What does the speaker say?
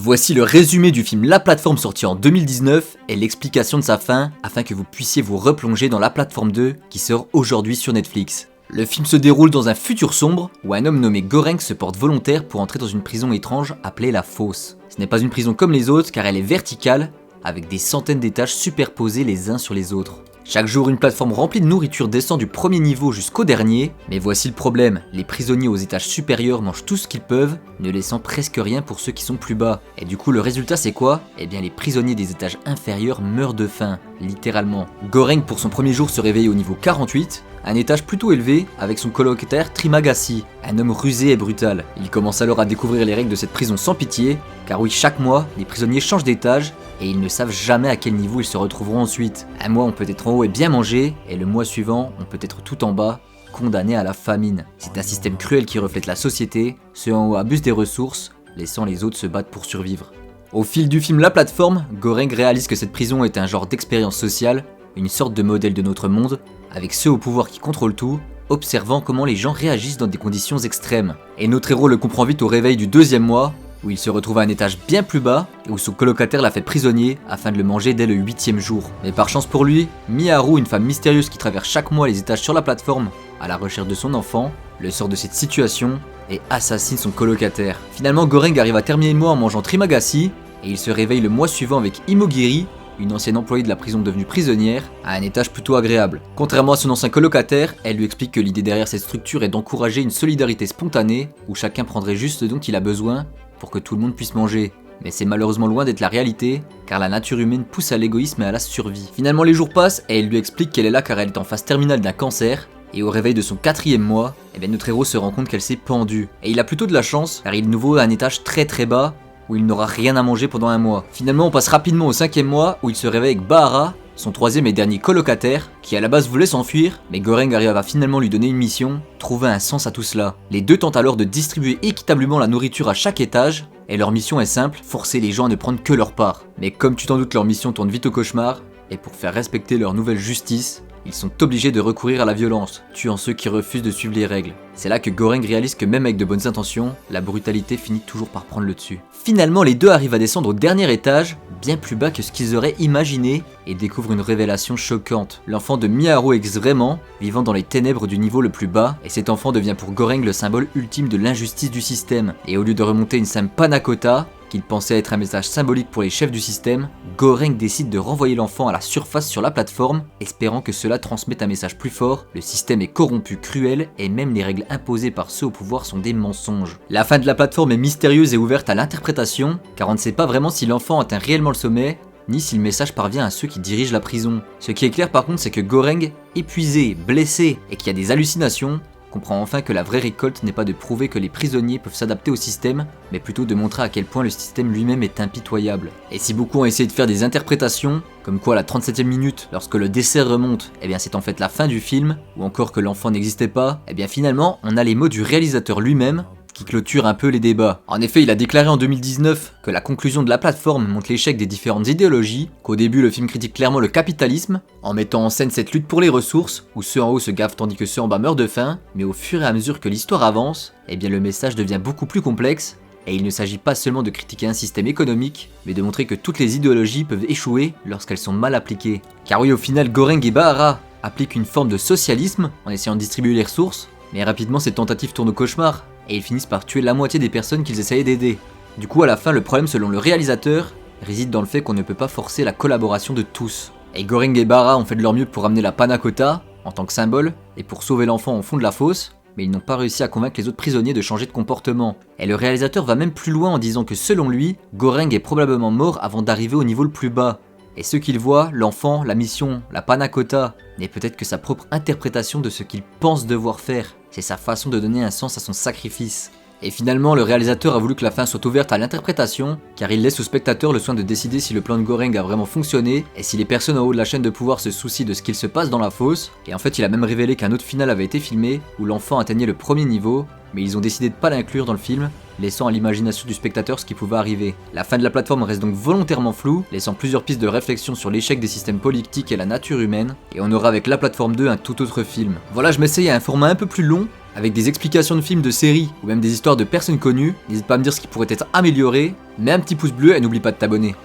Voici le résumé du film La Plateforme sorti en 2019 et l'explication de sa fin afin que vous puissiez vous replonger dans La Plateforme 2 qui sort aujourd'hui sur Netflix. Le film se déroule dans un futur sombre où un homme nommé Goreng se porte volontaire pour entrer dans une prison étrange appelée la Fosse. Ce n'est pas une prison comme les autres car elle est verticale avec des centaines d'étages superposés les uns sur les autres. Chaque jour, une plateforme remplie de nourriture descend du premier niveau jusqu'au dernier, mais voici le problème, les prisonniers aux étages supérieurs mangent tout ce qu'ils peuvent, ne laissant presque rien pour ceux qui sont plus bas. Et du coup, le résultat c'est quoi? Eh bien les prisonniers des étages inférieurs meurent de faim, littéralement. Goreng pour son premier jour se réveille au niveau 48, un étage plutôt élevé avec son colocataire Trimagasi, un homme rusé et brutal. Il commence alors à découvrir les règles de cette prison sans pitié, car oui, chaque mois, les prisonniers changent d'étage et ils ne savent jamais à quel niveau ils se retrouveront ensuite. Un mois on peut être en haut et bien manger, et le mois suivant on peut être tout en bas, condamné à la famine. C'est un système cruel qui reflète la société, ceux en haut abusent des ressources, laissant les autres se battre pour survivre. Au fil du film La Plateforme, Goreng réalise que cette prison est un genre d'expérience sociale, une sorte de modèle de notre monde, avec ceux au pouvoir qui contrôlent tout, observant comment les gens réagissent dans des conditions extrêmes. Et notre héros le comprend vite au réveil du deuxième mois, où il se retrouve à un étage bien plus bas et où son colocataire l'a fait prisonnier afin de le manger dès le 8e jour. Mais par chance pour lui, Miharu, une femme mystérieuse qui traverse chaque mois les étages sur la plateforme à la recherche de son enfant, le sort de cette situation et assassine son colocataire. Finalement, Goreng arrive à terminer le mois en mangeant Trimagasi et il se réveille le mois suivant avec Imogiri, une ancienne employée de la prison devenue prisonnière, à un étage plutôt agréable. Contrairement à son ancien colocataire, elle lui explique que l'idée derrière cette structure est d'encourager une solidarité spontanée où chacun prendrait juste ce dont il a besoin pour que tout le monde puisse manger. Mais c'est malheureusement loin d'être la réalité, car la nature humaine pousse à l'égoïsme et à la survie. Finalement les jours passent et elle lui explique qu'elle est là car elle est en phase terminale d'un cancer, et au réveil de son 4e mois, notre héros se rend compte qu'elle s'est pendue. Et il a plutôt de la chance, car il est nouveau à un étage très bas, où il n'aura rien à manger pendant un mois. Finalement on passe rapidement au 5e mois, où il se réveille avec Bahara, son 3e et dernier colocataire, qui à la base voulait s'enfuir, mais Goreng arrive à finalement lui donner une mission, trouver un sens à tout cela. Les deux tentent alors de distribuer équitablement la nourriture à chaque étage, et leur mission est simple, forcer les gens à ne prendre que leur part. Mais comme tu t'en doutes, leur mission tourne vite au cauchemar, et pour faire respecter leur nouvelle justice, ils sont obligés de recourir à la violence, tuant ceux qui refusent de suivre les règles. C'est là que Goreng réalise que même avec de bonnes intentions, la brutalité finit toujours par prendre le dessus. Finalement, les deux arrivent à descendre au dernier étage, bien plus bas que ce qu'ils auraient imaginé, et découvrent une révélation choquante. L'enfant de Miharu existe vraiment, vivant dans les ténèbres du niveau le plus bas, et cet enfant devient pour Goreng le symbole ultime de l'injustice du système. Et au lieu de remonter une simple panna cotta, qu'il pensait être un message symbolique pour les chefs du système, Goreng décide de renvoyer l'enfant à la surface sur la plateforme, espérant que cela transmette un message plus fort. Le système est corrompu, cruel, et même les règles imposées par ceux au pouvoir sont des mensonges. La fin de la plateforme est mystérieuse et ouverte à l'interprétation, car on ne sait pas vraiment si l'enfant atteint réellement le sommet, ni si le message parvient à ceux qui dirigent la prison. Ce qui est clair par contre, c'est que Goreng, épuisé, blessé, et qui a des hallucinations, comprend enfin que la vraie récolte n'est pas de prouver que les prisonniers peuvent s'adapter au système, mais plutôt de montrer à quel point le système lui-même est impitoyable. Et si beaucoup ont essayé de faire des interprétations, comme quoi à la 37e minute, lorsque le dessert remonte, c'est en fait la fin du film, ou encore que l'enfant n'existait pas, finalement on a les mots du réalisateur lui-même, qui clôture un peu les débats. En effet, il a déclaré en 2019 que la conclusion de la plateforme montre l'échec des différentes idéologies, qu'au début le film critique clairement le capitalisme, en mettant en scène cette lutte pour les ressources, où ceux en haut se gavent tandis que ceux en bas meurent de faim, mais au fur et à mesure que l'histoire avance, le message devient beaucoup plus complexe, et il ne s'agit pas seulement de critiquer un système économique, mais de montrer que toutes les idéologies peuvent échouer lorsqu'elles sont mal appliquées. Car oui, au final, Goreng et Bahara appliquent une forme de socialisme en essayant de distribuer les ressources, mais rapidement ces tentatives tournent au cauchemar, et ils finissent par tuer la moitié des personnes qu'ils essayaient d'aider. Du coup à la fin le problème selon le réalisateur réside dans le fait qu'on ne peut pas forcer la collaboration de tous. Et Goreng et Bahara ont fait de leur mieux pour ramener la panna cotta en tant que symbole et pour sauver l'enfant au fond de la fosse, mais ils n'ont pas réussi à convaincre les autres prisonniers de changer de comportement. Et le réalisateur va même plus loin en disant que selon lui, Goreng est probablement mort avant d'arriver au niveau le plus bas. Et ce qu'il voit, l'enfant, la mission, la panna cotta, n'est peut-être que sa propre interprétation de ce qu'il pense devoir faire. C'est sa façon de donner un sens à son sacrifice. Et finalement, le réalisateur a voulu que la fin soit ouverte à l'interprétation, car il laisse au spectateur le soin de décider si le plan de Goreng a vraiment fonctionné, et si les personnes en haut de la chaîne de pouvoir se soucient de ce qu'il se passe dans la fosse. Et en fait, il a même révélé qu'un autre final avait été filmé, où l'enfant atteignait le premier niveau, mais ils ont décidé de pas l'inclure dans le film, laissant à l'imagination du spectateur ce qui pouvait arriver. La fin de la plateforme reste donc volontairement floue, laissant plusieurs pistes de réflexion sur l'échec des systèmes politiques et la nature humaine, et on aura avec La Plateforme 2 un tout autre film. Voilà, je m'essaye à un format un peu plus long, avec des explications de films, de séries, ou même des histoires de personnes connues. N'hésite pas à me dire ce qui pourrait être amélioré, mets un petit petit pouce bleu et n'oublie pas de t'abonner.